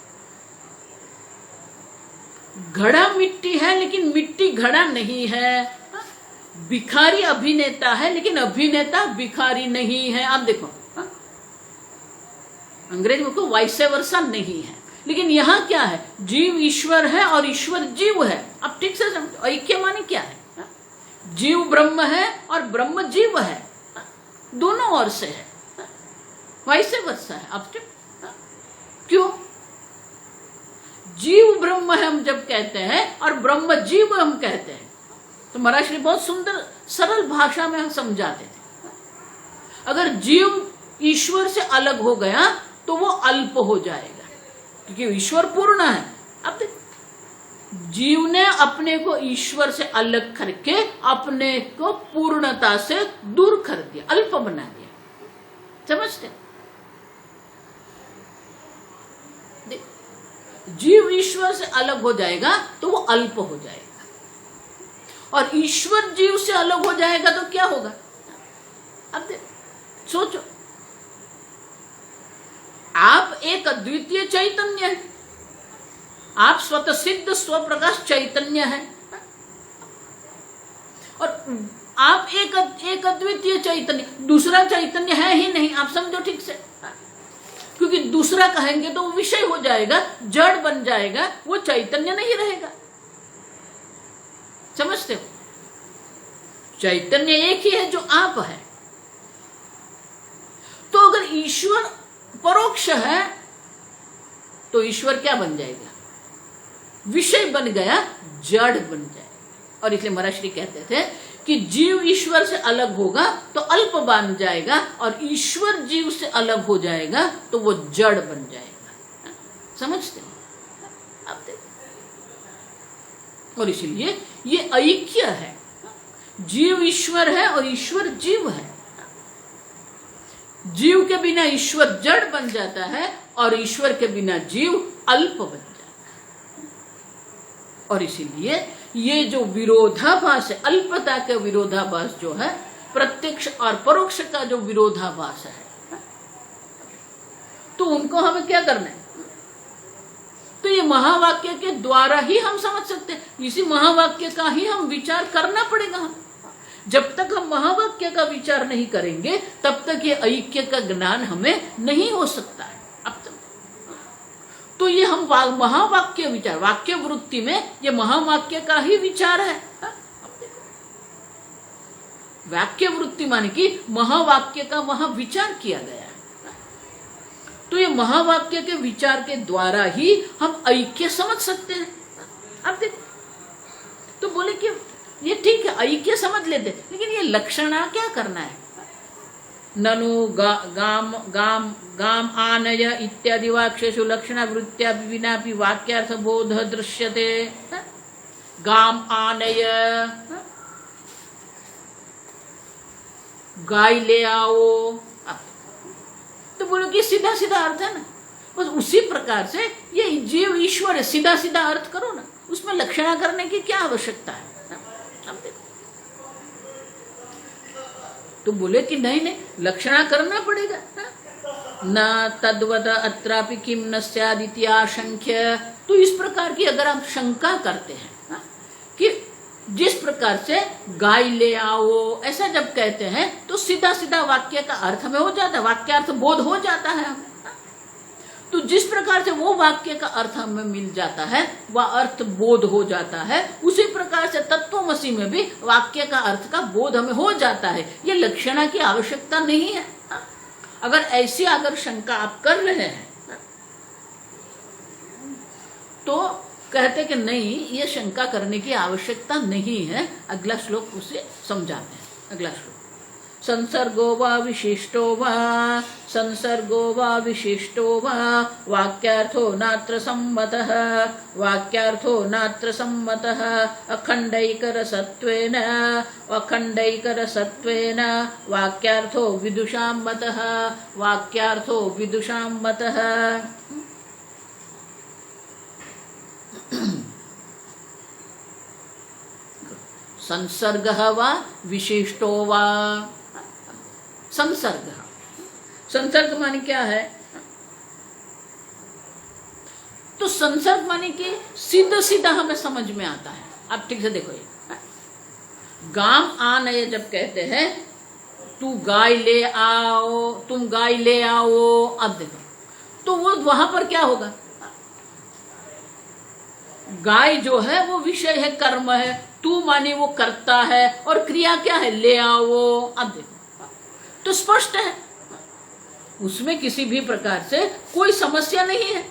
A: घड़ा मिट्टी है लेकिन मिट्टी घड़ा नहीं है, भिखारी अभिनेता है लेकिन अभिनेता भिखारी नहीं है। आप देखो, अंग्रेजी में को वाइसे वर्सा नहीं है, लेकिन यहां क्या है? जीव ईश्वर है और ईश्वर जीव है। अब ठीक से समझो, ऐक्य माने क्या है? जीव ब्रह्म है और ब्रह्म जीव है, दोनों ओर से है, वाइसे वर्सा है। अब क्यों? जीव ब्रह्म है हम जब कहते हैं और ब्रह्म जीव हम कहते हैं, तो महाराज श्री बहुत सुंदर सरल भाषा में हम समझाते थे। अगर जीव ईश्वर से अलग हो गया तो वो अल्प हो जाएगा, क्योंकि ईश्वर पूर्ण है। अब जीव ने अपने को ईश्वर से अलग करके अपने को पूर्णता से दूर कर दिया, अल्प बना दिया। समझते? जीव ईश्वर से अलग हो जाएगा तो वो अल्प हो जाएगा, और ईश्वर जीव से अलग हो जाएगा तो क्या होगा? अब सोचो, आप एक अद्वितीय चैतन्य है, आप स्वतः सिद्ध स्वप्रकाश चैतन्य है, और आप एक अद्वितीय चैतन्य, दूसरा चैतन्य है ही नहीं। आप समझो ठीक से, क्योंकि दूसरा कहेंगे तो वो विषय हो जाएगा, जड़ बन जाएगा, वो चैतन्य नहीं रहेगा। समझते हो? चैतन्य एक ही है जो आप है। तो अगर ईश्वर परोक्ष है तो ईश्वर क्या बन जाएगा? विषय बन गया, जड़ बन जाएगा। और इसलिए महर्षि कहते थे कि जीव ईश्वर से अलग होगा तो अल्प बन जाएगा, और ईश्वर जीव से अलग हो जाएगा तो वो जड़ बन जाएगा। समझते हैं आप? देखो, और इसलिए ये ऐक्य है, जीव ईश्वर है और ईश्वर जीव है। जीव के बिना ईश्वर जड़ बन जाता है और ईश्वर के बिना जीव अल्प बन जाता है। और इसीलिए ये जो विरोधाभास है, अल्पता के विरोधाभास जो है, प्रत्यक्ष और परोक्ष का जो विरोधाभास है, तो उनको हमें क्या करना है? तो ये महावाक्य के द्वारा ही हम समझ सकते हैं। इसी महावाक्य का ही हम विचार करना पड़ेगा। जब तक हम महावाक्य का विचार नहीं करेंगे तब तक ये ऐक्य का ज्ञान हमें नहीं हो सकता है। अब तक तो ये हम महावाक्य विचार, वाक्य वृत्ति में ये महावाक्य का ही विचार है। वाक्य वृत्ति माने कि महावाक्य का वहां विचार किया गया है। तो ये महावाक्य के विचार के द्वारा ही हम ऐक्य समझ सकते हैं। अब देखो, तो बोले कि ये ठीक है, ऐक्य समझ लेते, लेकिन ये लक्षणा क्या करना है? ननु गाम आनय इत्यादि वाक्येषु लक्षणा वृत्त्या विनापि वाक्यार्थ बोध दृश्यते। गाम आनय, गाय ले आओ, तो बोलो कि सीधा सीधा अर्थ है ना। बस उसी प्रकार से ये जीव ईश्वर है, सीधा सीधा अर्थ करो ना, उसमें लक्षणा करने की क्या आवश्यकता है? अब देखो, तो बोले कि नहीं नहीं, लक्षणा करना पड़ेगा न तद्वद अत्रापि किम न स्यादिति आशंक्य। तो इस प्रकार की अगर आप शंका करते हैं कि जिस प्रकार से गाय ले आओ ऐसा जब कहते हैं तो सीधा सीधा वाक्य का अर्थ में हो जाता है, वाक्यार्थ बोध हो जाता है हमें। तो जिस प्रकार से वो वाक्य का अर्थ हमें मिल जाता है, वह अर्थ बोध हो जाता है, उसी प्रकार से तत्वमसि में भी वाक्य का अर्थ का बोध हमें हो जाता है। ये लक्षणा की आवश्यकता नहीं है। अगर ऐसी अगर शंका आप कर रहे हैं तो कहते कि नहीं, ये शंका करने की आवश्यकता नहीं है। अगला श्लोक उसे समझाते हैं। अगला श्लोक, संसर्गो वा विशिष्टो वा, संसर्गो वा विशिष्टो वा, वाक्यार्थो नात्र सम्मतः, वाक्यार्थो नात्र सम्मतः, अखण्डैकरसत्त्वेन, अखण्डैकरसत्त्वेन, वाक्यार्थो विदुषां मतः, वाक्यार्थो विदुषां मतः। संसर्गः वा विशिष्टो वा। संसर्ग, संसर्ग माने क्या है? तो संसर्ग माने कि सीधा सीधा हमें समझ में आता है। अब ठीक से देखो, ये गाम आनय जब कहते हैं, तू गाय ले आओ, तुम गाय ले आओ, अब देखो तो वो वहां पर क्या होगा? गाय जो है वो विषय है, कर्म है, तू माने वो करता है, और क्रिया क्या है? ले आओ। अब देखो तो स्पष्ट है, उसमें किसी भी प्रकार से कोई समस्या नहीं है।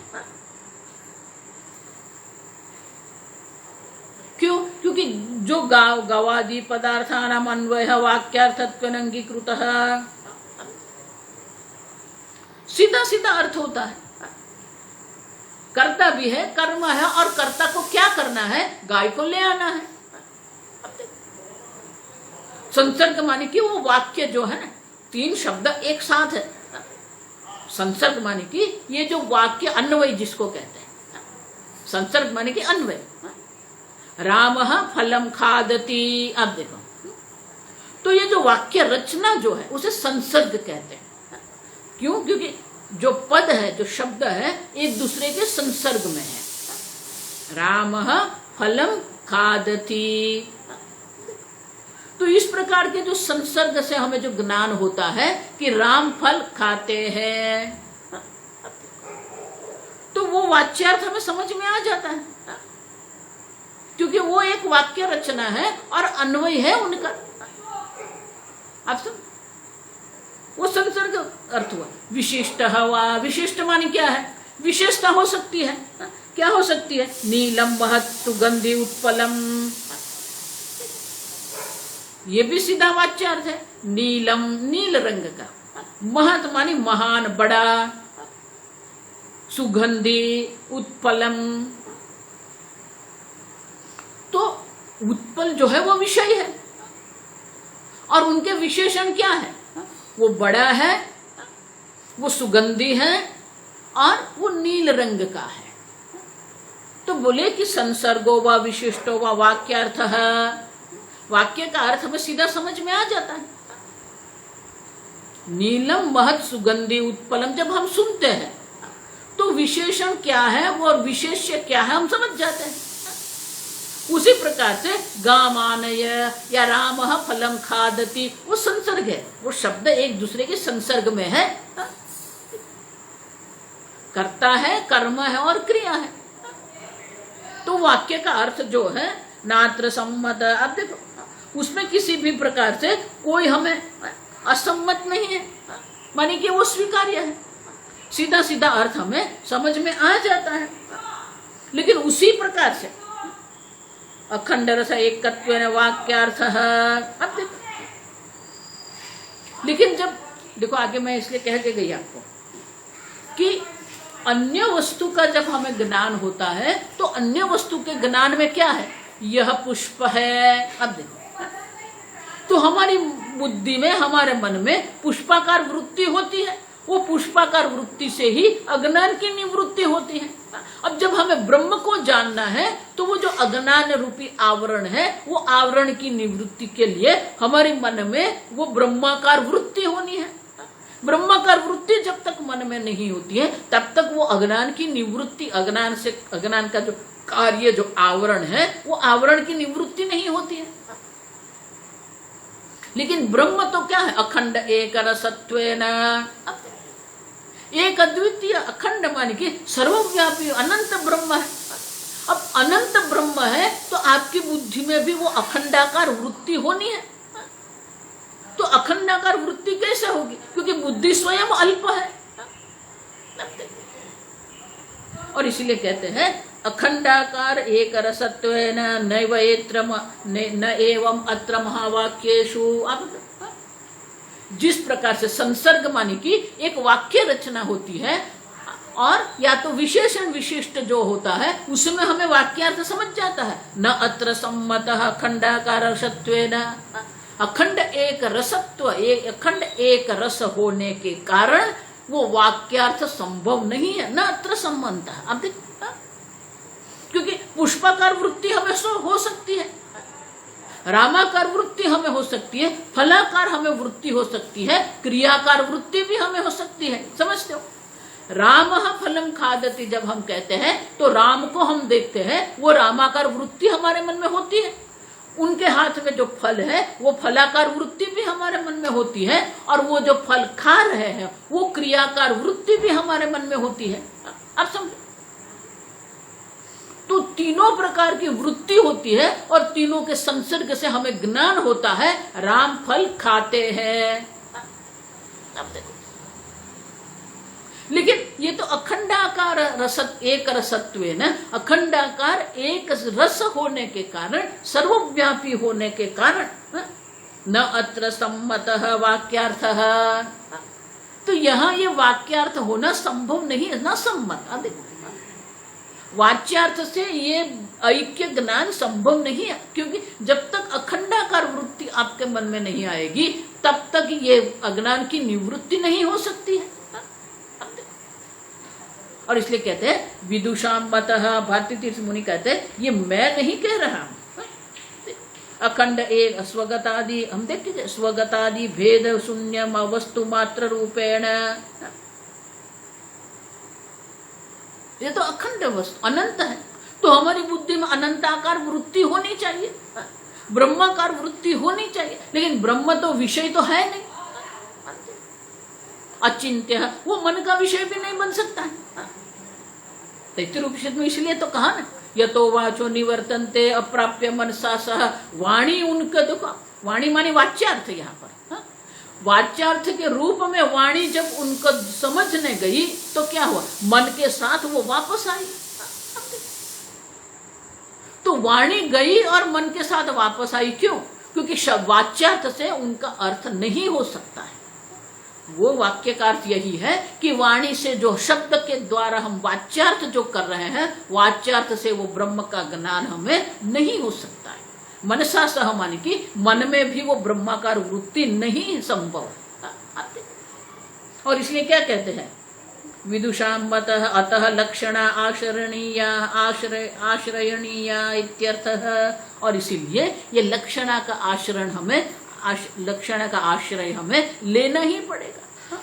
A: क्यों? क्योंकि जो गवादि पदार्थानाम अन्वय वाक्यार्थत्वेन अंगीकृतः, सीधा सीधा अर्थ होता है। कर्ता भी है, कर्म है, और कर्ता को क्या करना है? गाय को ले आना है। संसर्ग माने कि वो वाक्य जो है ना, तीन शब्द एक साथ है। संसर्ग माने कि ये जो वाक्य अन्वय जिसको कहते हैं, संसर्ग माने कि अन्वय। रामः फलम खादति, अब देखो तो ये जो वाक्य रचना जो है उसे संसर्ग कहते हैं। क्यों? क्योंकि जो पद है, जो शब्द है, एक दूसरे के संसर्ग में है। रामः फलम खादति, तो इस प्रकार के जो संसर्ग से हमें जो ज्ञान होता है कि राम फल खाते हैं, तो वो वाच्यार्थ हमें समझ में आ जाता है, क्योंकि वो एक वाक्य रचना है और अन्वय है उनका। आप सब वो संसर्ग अर्थ हुआ। विशिष्ट हवा, विशिष्ट माने क्या है? विशेषता हो सकती है। क्या हो सकती है? नीलम महत् सुगंधि उत्पलम, ये भी सीधा वाच्यार्थ है। नीलम, नील रंग का, महत् मानी महान, बड़ा, सुगंधि, उत्पलम, तो उत्पल जो है वो विषय है और उनके विशेषण क्या है? वो बड़ा है, वो सुगंधी है और वो नील रंग का है। तो बोले कि संसर्गो व विशिष्टो व वाक्यार्थ है, वाक्य का अर्थ हमें सीधा समझ में आ जाता है। नीलम महत् सुगंधी उत्पलम जब हम सुनते हैं तो विशेषण क्या है वो और विशेष्य क्या है हम समझ जाते हैं। उसी प्रकार से गामानय या रामः फलम खादति, वो संसर्ग है, वो शब्द एक दूसरे के संसर्ग में है। कर्ता है, कर्म है और क्रिया है। तो वाक्य का अर्थ जो है नात्र सम्मत, अब देखो उसमें किसी भी प्रकार से कोई हमें असम्मत नहीं है, मानी कि वो स्वीकार्य है, सीधा सीधा अर्थ हमें समझ में आ जाता है। लेकिन उसी प्रकार से अखंड रस एकत्वेन वाक्यार्थ है। अब देखो, लेकिन जब देखो आगे मैं इसलिए कह के गई आपको कि अन्य वस्तु का जब हमें ज्ञान होता है तो अन्य वस्तु के ज्ञान में क्या है? यह पुष्प है। अब देखो, तो हमारी बुद्धि में, हमारे मन में पुष्पाकार वृत्ति होती है, वो पुष्पाकार वृत्ति से ही अज्ञान की निवृत्ति होती है। अब जब हमें ब्रह्म को जानना है तो वो जो अज्ञान रूपी आवरण है, वो आवरण की निवृत्ति के लिए हमारे मन में वो ब्रह्माकार वृत्ति होनी है। ब्रह्माकार वृत्ति जब तक मन में नहीं होती है तब तक वो अज्ञान की निवृत्ति, अज्ञान से, अज्ञान का जो कार्य, जो आवरण है, वो आवरण की निवृत्ति नहीं होती है। लेकिन ब्रह्म तो क्या है? अखंड एक रसत्वेन, एक अद्वितीय, अखंड मान के सर्वव्यापी अनंत ब्रह्म है। अब अनंत ब्रह्म है तो आपकी बुद्धि में भी वो अखंडाकार वृत्ति होनी है। तो अखंडाकार वृत्ति कैसे होगी? क्योंकि बुद्धि स्वयं अल्प है। और इसीलिए कहते हैं अखंडाकार एक रसत्वेन नैव एत्र न एवं अत्र महावाक्येषु। अब जिस प्रकार से संसर्ग माने की एक वाक्य रचना होती है और या तो विशेषण विशिष्ट जो होता है उसमें हमें वाक्यार्थ समझ जाता है। न अत्र सम्मतः अखंडाकार रसत्वेन, अखंड एक रसत्व, अखंड एक रस होने के कारण वो वाक्यार्थ संभव नहीं है। न अत्र सम्मतः, अब देख, क्योंकि पुष्पाकार वृत्ति हमें हो सकती है, रामाकार वृत्ति हमें हो सकती है, फलाकार हमें वृत्ति हो सकती है, क्रियाकार वृत्ति भी हमें हो सकती है। समझते हो? रामः फलम खादति जब हम कहते हैं तो राम को हम देखते हैं, वो रामाकार वृत्ति हमारे मन में होती है। उनके हाथ में जो फल है वो फलाकार वृत्ति भी हमारे मन में होती है और वो जो फल खा रहे हैं वो क्रियाकार वृत्ति भी हमारे मन में होती है। अब समझो, तो तीनों प्रकार की वृत्ति होती है और तीनों के संसर्ग से हमें ज्ञान होता है। राम फल खाते हैं। अब देखो, लेकिन ये तो अखंडाकार रसत एक रसत्वेन, अखंडाकार एक रस होने के कारण, सर्वव्यापी होने के कारण न अत्र सम्मतः वाक्यार्थः, तो यहाँ ये वाक्यार्थ होना संभव नहीं है, न सम्मत। अब देखो, वाच्यार्थ से ये ऐक्य ज्ञान संभव नहीं है, क्योंकि जब तक अखंडाकार वृत्ति आपके मन में नहीं आएगी तब तक ये अज्ञान की निवृत्ति नहीं हो सकती है। और इसलिए कहते हैं विदुषाम मतः, भारती तीर्थ मुनि कहते हैं ये मैं नहीं कह रहा हूं। अखंड एक स्वगतादि, हम देखते स्वगतादि भेद शून्यम वस्तु मात्र रूपेण, ये तो अखंड वस्तु अनंत है। तो हमारी बुद्धि में अनंताकार वृत्ति होनी चाहिए, ब्रह्माकार वृत्ति होनी चाहिए, लेकिन ब्रह्म तो विषय तो है नहीं, अचिंत्य है, वो मन का विषय भी नहीं बन सकता है। तैत्तिरीयोपनिषद में इसलिए तो कहा ना, यतो वाचो निवर्तन्ते अप्राप्य मनसा सह, वाणी उनका, देखो वाणी मानी वाच्यार्थ यहाँ पर, वाच्यार्थ के रूप में वाणी जब उनको समझने गई तो क्या हुआ, मन के साथ वो वापस आई। तो वाणी गई और मन के साथ वापस आई, क्यों? क्योंकि वाच्यार्थ से उनका अर्थ नहीं हो सकता है। वो वाक्य का अर्थ यही है कि वाणी से जो शब्द के द्वारा हम वाच्यार्थ जो कर रहे हैं, वाच्यार्थ से वो ब्रह्म का ज्ञान हमें नहीं हो सकता है। मनसा सह माने कि मन में भी वो ब्रह्माकार वृत्ति नहीं संभव। और इसलिए क्या कहते हैं, विदुषाम मतः अतः लक्षणा आश्रयणीया आश्रयणीया इत्यर्थः। और इसीलिए ये लक्षणा का आश्रय हमें लक्षणा का आश्रय हमें लेना ही पड़ेगा।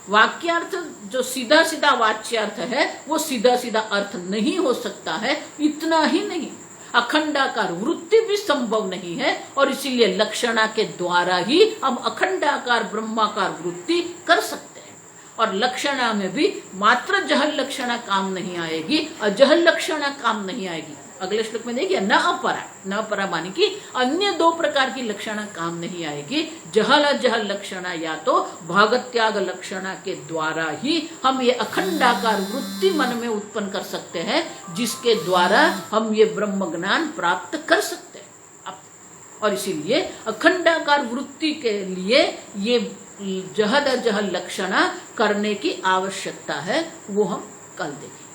A: वाक्यार्थ जो सीधा सीधा वाच्यार्थ है वो सीधा सीधा अर्थ नहीं हो सकता है। इतना ही नहीं, अखंडाकार वृत्ति भी संभव नहीं है। और इसीलिए लक्षणा के द्वारा ही हम अखंडाकार ब्रह्माकार वृत्ति कर सकते हैं। और लक्षणा में भी मात्र जहल लक्षणा काम नहीं आएगी, अजहल लक्षणा काम नहीं आएगी। अगले श्लोक में देखिए, न अपरा, न अपरा माने कि अन्य दो प्रकार की लक्षणा काम नहीं आएगी। जहल अजहल लक्षणा या तो भागत्याग लक्षणा के द्वारा ही हम ये अखंडाकार वृत्ति मन में उत्पन्न कर सकते हैं, जिसके द्वारा हम ये ब्रह्म ज्ञान प्राप्त कर सकते हैं। और इसीलिए अखंडाकार वृत्ति के लिए ये जहल अजहल लक्षणा करने की आवश्यकता है, वो हम कल देखेंगे।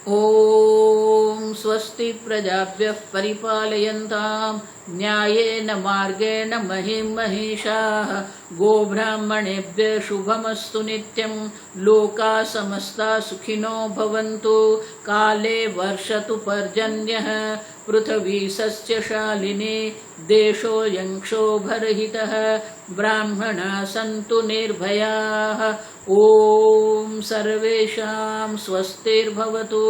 A: ओम स्वस्ति प्रजाभ्यः परिपालयन्ताम् न्यायेन मार्गेण महिं महिषाः गोब्राह्मणेभ्यः शुभमस्तु नित्यं लोकाः समस्ताः सुखिनो भवन्तु काले वर्षतु पर्जन्यः पृथिवी सस्यशालिनी देशोऽयं क्षोभरहितः ब्राह्मणाः सन्तु निर्भयाः। ओम सर्वेषां स्वस्तिर्भवतु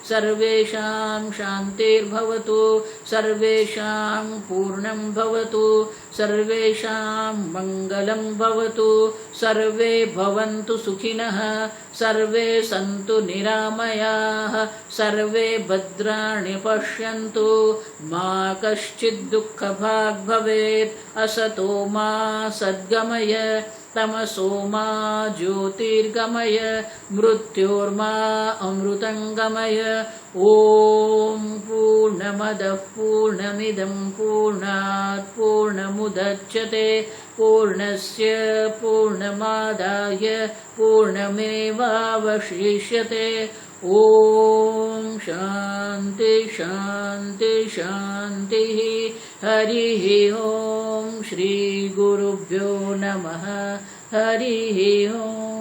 A: सर्वेषां शान्तिर्भवतु सर्वेषां पूर्णं भवतु सर्वेषां मङ्गलं भवतु सर्वे भवन्तु सुखिनः सर्वे सन्तु निरामयाः सर्वे भद्राणि पश्यन्तु मा कश्चित् दुःखभाग् भवेत् असतो मा सद्गमय तमसो मा ज्योतिर्गमय मृत्योर्मा अमृतंगमय। ओम पूर्णमदः पूर्णमिदं पूर्णात् पूर्णमुदच्यते पूर्णस्य पूर्णमादाय पूर्णमेवावशिष्यते। ओम शांति शांति शांति। हरिः ओम श्री गुरुभ्यो नमः। हरिः ओम।